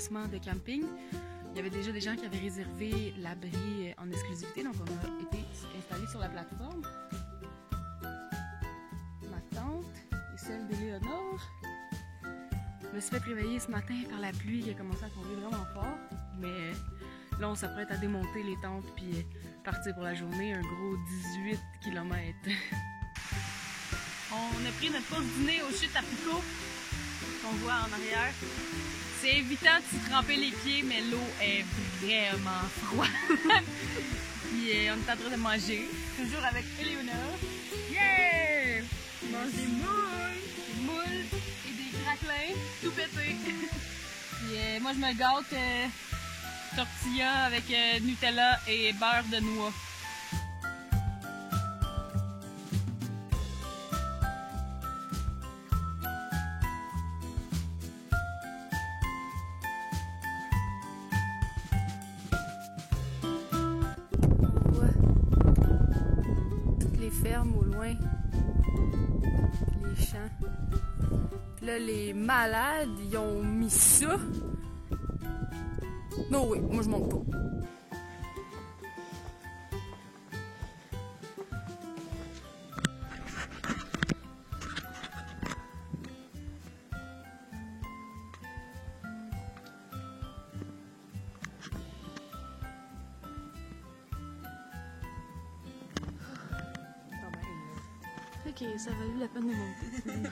emplacement de camping. Il y avait déjà des gens qui avaient réservé l'abri en exclusivité, donc on a été installés sur la plateforme. Ma tante et celle d'Éléonore. Je me suis fait réveiller ce matin par la pluie qui a commencé à tomber vraiment fort, mais là on s'apprête à démonter les tentes puis partir pour la journée, un gros 18 km. On a pris notre pause dîner aux chutes à Pico, qu'on voit en arrière. C'est évitant de s'y tremper les pieds, mais l'eau est vraiment froide. Puis on est en train de manger, toujours avec Éléonore. Yeah! On mange des moules et des craquelins, tout pété. Puis moi je me gâte tortilla avec Nutella et beurre de noix. Ferme au loin, les champs. Puis là, les malades, ils ont mis ça. Non, oui, moi je monte pas. Ok, ça valut la peine de monter.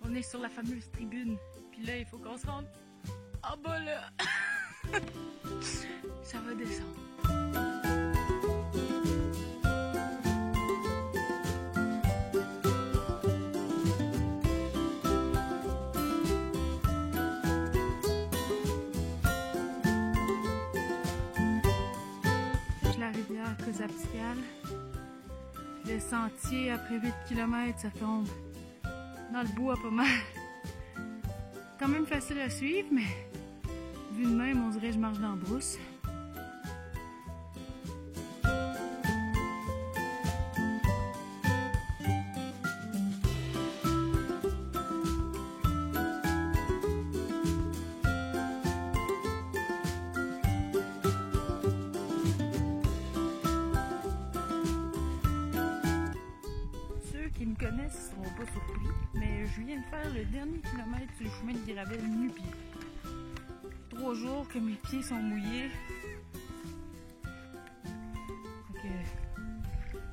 On est sur la fameuse tribune, puis là il faut qu'on se rende en bas là. Ça va descendre. La rivière Cozaptial. Le sentier après 8 km, ça tombe dans le bois pas mal. Quand même facile à suivre, mais vu de même, on dirait que je marche dans la brousse. Qui me connaissent ne seront pas surpris, mais je viens de faire le dernier kilomètre du chemin de Gravel nu-pied. 3 jours que mes pieds sont mouillés.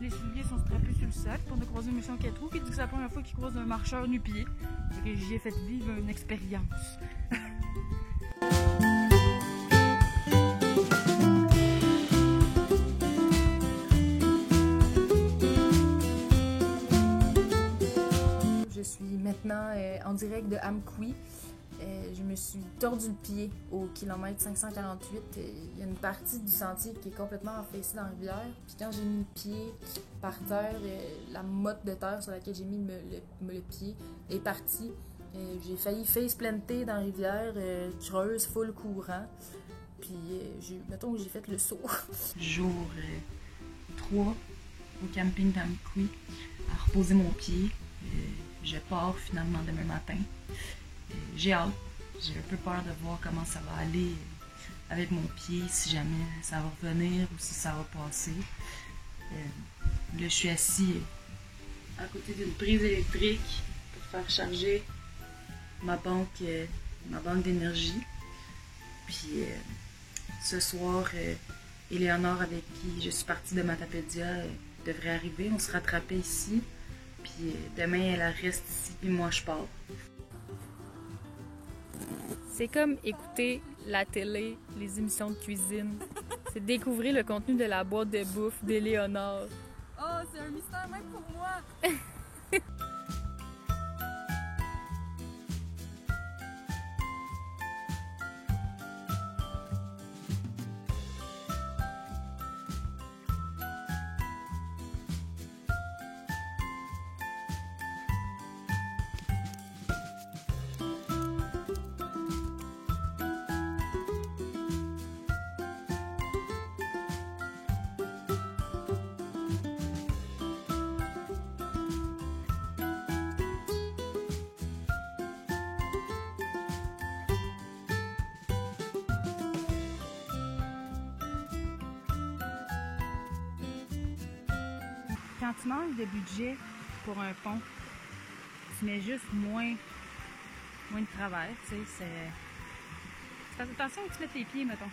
Les souliers sont strappés sur le sac pour ne croiser méchant Catrou qui dit que c'est la première fois qu'il croise un marcheur nu-pied. J'y ai fait vivre une expérience. maintenant en direct de Amqui. Je me suis tordu le pied au kilomètre 548. Il y a une partie du sentier qui est complètement affaissée dans la rivière. Puis quand j'ai mis le pied par terre, la motte de terre sur laquelle j'ai mis le pied est partie. J'ai failli face-planter dans la rivière, creuse, full courant. Puis mettons que j'ai fait le saut. Jour 3 au camping d'Amqui, à reposer mon pied. Je pars finalement demain matin. J'ai hâte. J'ai un peu peur de voir comment ça va aller avec mon pied, si jamais ça va revenir ou si ça va passer. Là, je suis assis à côté d'une prise électrique pour faire charger ma banque d'énergie. Puis ce soir, Éléonore, avec qui je suis partie de Matapédia, devrait arriver. On se rattrapait ici. Puis demain, elle reste ici, puis moi, je pars. C'est comme écouter la télé, les émissions de cuisine. C'est découvrir le contenu de la boîte de bouffe d'Éléonore. Oh, c'est un mystère même pour moi! Quand tu manques de budget pour un pont, tu mets juste moins de travers, tu sais, c'est... Fais attention où tu mets tes pieds, mettons.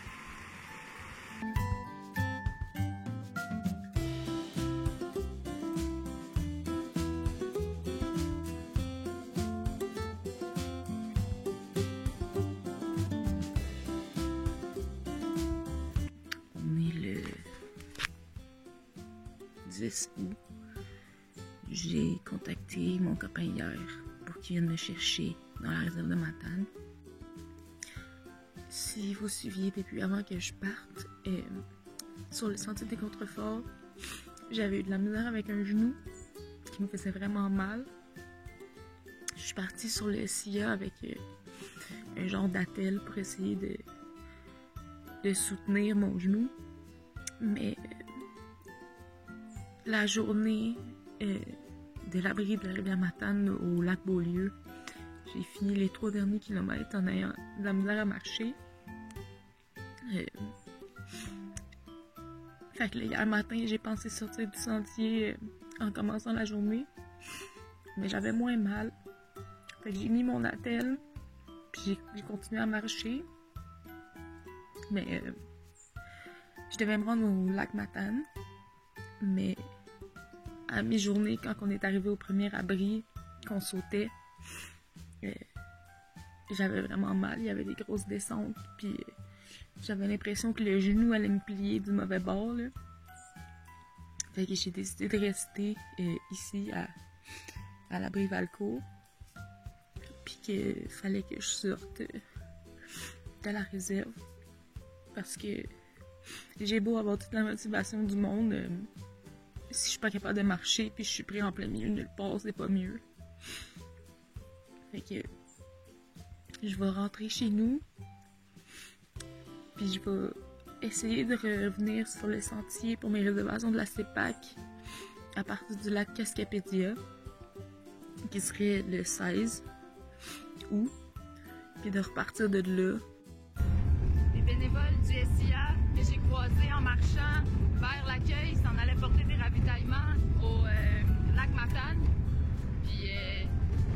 On est le 10 août. J'ai contacté mon copain hier pour qu'il vienne me chercher dans la réserve de Matane. Si vous suiviez depuis avant que je parte, sur le sentier des contreforts, j'avais eu de la misère avec un genou qui me faisait vraiment mal. Je suis partie sur le SIA avec un genre d'attelle pour essayer de soutenir mon genou. Mais la journée de l'abri de la rivière Matane au lac Beaulieu, j'ai fini les 3 derniers kilomètres en ayant de la misère à marcher. Fait que hier matin, j'ai pensé sortir du sentier en commençant la journée, mais j'avais moins mal. Fait que j'ai mis mon attelle, puis j'ai continué à marcher. Mais je devais me rendre au lac Matane, mais à mi-journée, quand on est arrivé au premier abri, qu'on sautait, j'avais vraiment mal. Il y avait des grosses descentes, puis j'avais l'impression que le genou allait me plier du mauvais bord, là. Fait que j'ai décidé de rester ici à l'abri Valcourt, puis qu'il fallait que je sorte de la réserve, parce que j'ai beau avoir toute la motivation du monde, si je suis pas capable de marcher puis je suis pris en plein milieu de nulle part, c'est pas mieux. Fait que je vais rentrer chez nous, puis je vais essayer de revenir sur le sentier pour mes réservations de la CEPAC à partir du lac Cascapédia, qui serait le 16 août, puis de repartir de là. Les bénévoles du SIA que j'ai croisés en marchant vers l'accueil s'en allaient porter des ravitaillements au lac Matane. Puis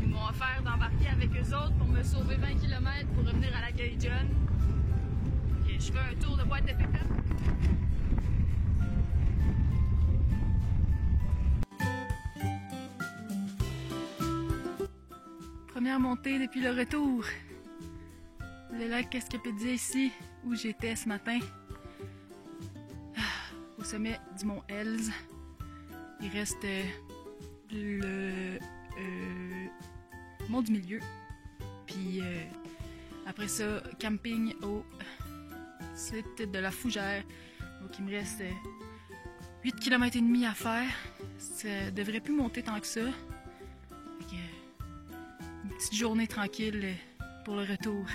ils m'ont offert d'embarquer avec eux autres pour me sauver 20 km pour revenir à l'accueil John. Et je fais un tour de boîte de pick-up. Première montée depuis le retour. Le lac Cascapédia ici, où j'étais ce matin. Au sommet du mont Elz. Il reste le Mont du Milieu. Puis après ça, camping au site de la Fougère. Donc il me reste 8 km et demi à faire. Ça devrait plus monter tant que ça. Fait que, une petite journée tranquille pour le retour.